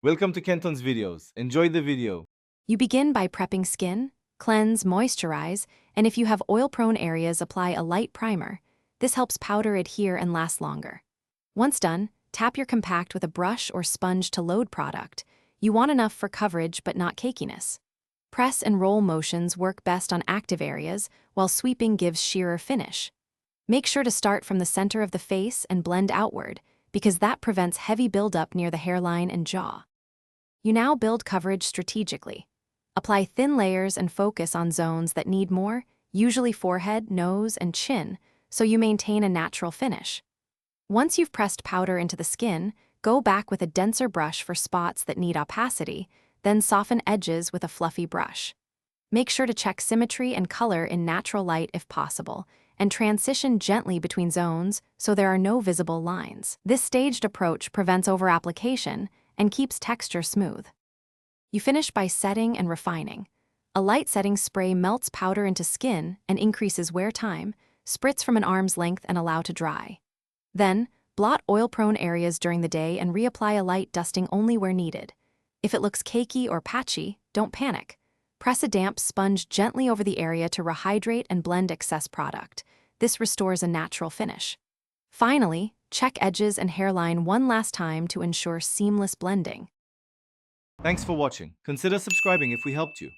Welcome to Kenton's videos. Enjoy the video. You begin by prepping skin, cleanse, moisturize, and if you have oil-prone areas, apply a light primer. This helps powder adhere and last longer. Once done, tap your compact with a brush or sponge to load product. You want enough for coverage but not cakiness. Press and roll motions work best on active areas, while sweeping gives sheerer finish. Make sure to start from the center of the face and blend outward, because that prevents heavy buildup near the hairline and jaw. You now build coverage strategically. Apply thin layers and focus on zones that need more, usually forehead, nose, and chin, so you maintain a natural finish. Once you've pressed powder into the skin, go back with a denser brush for spots that need opacity, then soften edges with a fluffy brush. Make sure to check symmetry and color in natural light if possible, and transition gently between zones so there are no visible lines. This staged approach prevents over-application and keeps texture smooth. You finish by setting and refining. A light setting spray melts powder into skin and increases wear time. Spritz from an arm's length and allow to dry. Then, blot oil-prone areas during the day and reapply a light dusting only where needed. If it looks cakey or patchy, don't panic. Press a damp sponge gently over the area to rehydrate and blend excess product. This restores a natural finish. Finally, check edges and hairline one last time to ensure seamless blending. Thanks for watching. Consider subscribing if we helped you.